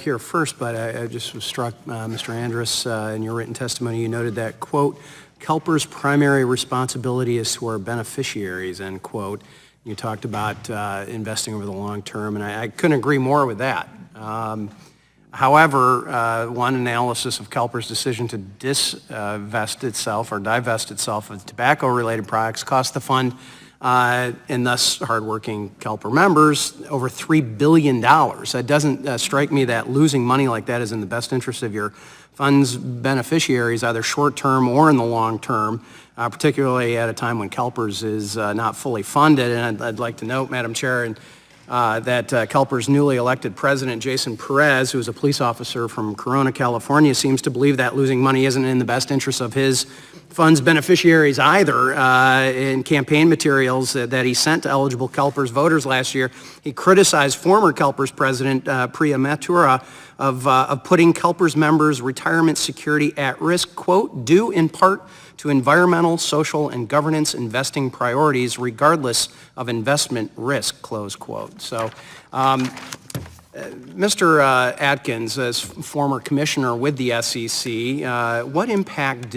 Here first, but I just was struck, Mr. Andrus, in your written testimony, you noted that, quote, CalPERS' primary responsibility is to our beneficiaries, end quote. You talked about investing over the long term, and I couldn't agree more with that. However, one analysis of CalPERS' decision to divest itself of tobacco-related products cost the fund and thus hardworking CalPER members over $3 billion. That doesn't strike me that losing money like that is in the best interest of your fund's beneficiaries, either short-term or in the long term, particularly at a time when CalPERS is not fully funded. And I'd like to note, Madam Chair, that CalPERS' newly elected president, Jason Perez, who is a police officer from Corona, California, seems to believe that losing money isn't in the best interest of his fund's beneficiaries either. In campaign materials that he sent to eligible CalPERS voters last year, he criticized former CalPERS president Priya Mathura of putting CalPERS members' retirement security at risk, quote, due in part to environmental, social, and governance investing priorities regardless of investment risk, close quote. So, Mr. Atkins, as former commissioner with the SEC, what impact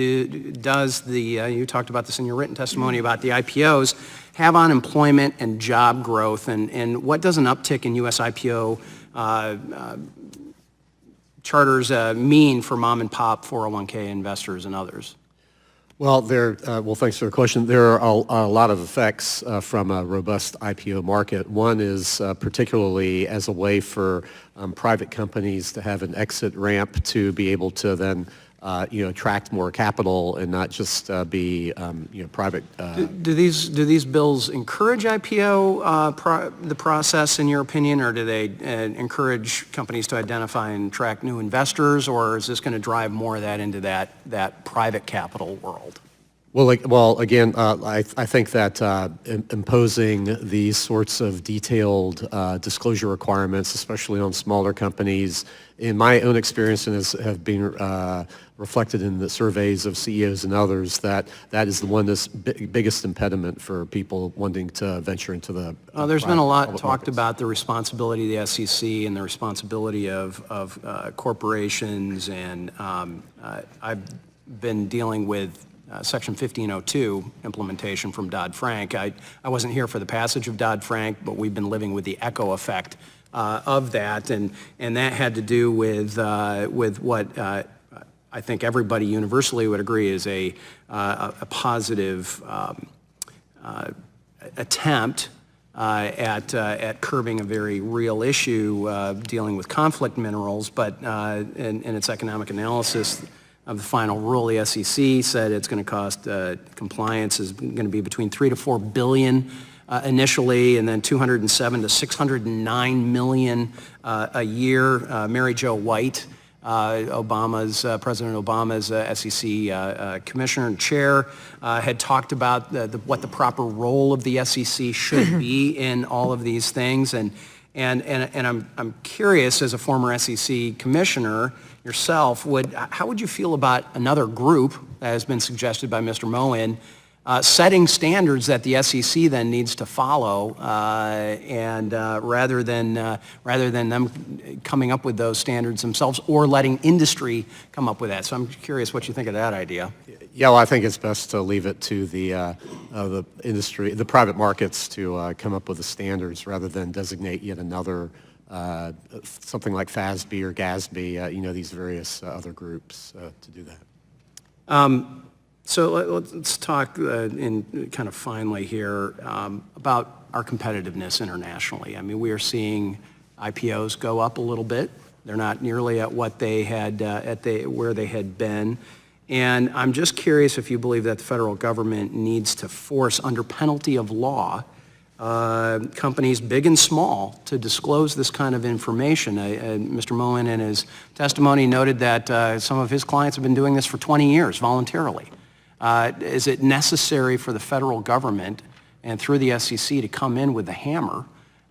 does the, you talked about this in your written testimony about the IPOs, have on employment and job growth, and what does an uptick in U.S. IPO charters mean for mom and pop 401k investors and others? Well, thanks for the question. There are a lot of effects from a robust IPO market. One is particularly as a way for private companies to have an exit ramp to be able to then attract more capital and not just be private. Do these bills encourage IPO the process in your opinion, or do they encourage companies to identify and attract new investors, or is this going to drive more of that into that private capital world? Well, again, I think that imposing these sorts of detailed disclosure requirements, especially on smaller companies, in my own experience and have been reflected in the surveys of CEOs and others, that is the one that's biggest impediment for people wanting to venture into the there's been a lot talked about the responsibility of the SEC and the responsibility of corporations, and I've been dealing with Section 1502 implementation from Dodd-Frank. I wasn't here for the passage of Dodd-Frank, but we've been living with the echo effect of that, and that had to do with what I think everybody universally would agree is a positive attempt at curbing a very real issue dealing with conflict minerals, but in its economic analysis of the final rule, the SEC said it's going to cost, compliance is going to be between $3 to $4 billion initially, and then $207 to $609 million a year. Mary Jo White, President Obama's SEC commissioner and chair, had talked about what the proper role of the SEC should be in all of these things, and I'm curious, as a former SEC commissioner yourself, how would you feel about another group that has been suggested by Mr. Moen setting standards that the SEC then needs to follow, and rather than them coming up with those standards themselves or letting industry come up with that? So I'm curious what you think of that idea. Yeah, well, I think it's best to leave it to the industry, the private markets, to come up with the standards rather than designate yet another something like FASB or GASB, these various other groups to do that. So let's talk in kind of finally here about our competitiveness internationally. I mean, we are seeing IPOs go up a little bit. They're not nearly at what they had where they had been. And I'm just curious if you believe that the federal government needs to force, under penalty of law, companies big and small to disclose this kind of information. Mr. Moen, in his testimony, noted that some of his clients have been doing this for 20 years voluntarily. Is it necessary for the federal government and through the SEC to come in with the hammer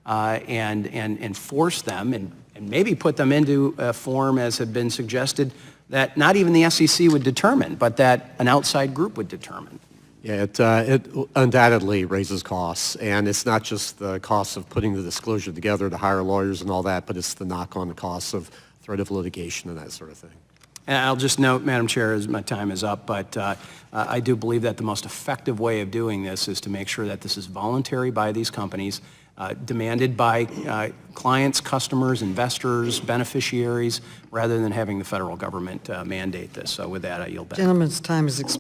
and force them and maybe put them into a form, as had been suggested, that not even the SEC would determine, but that an outside group would determine? Yeah, it undoubtedly raises costs, and it's not just the cost of putting the disclosure together to hire lawyers and all that, but it's the knock-on costs of threat of litigation and that sort of thing. And I'll just note, Madam Chair, as my time is up, but I do believe that the most effective way of doing this is to make sure that this is voluntary by these companies, demanded by clients, customers, investors, beneficiaries, rather than having the federal government mandate this. So with that, I yield back. Gentleman's time is expired.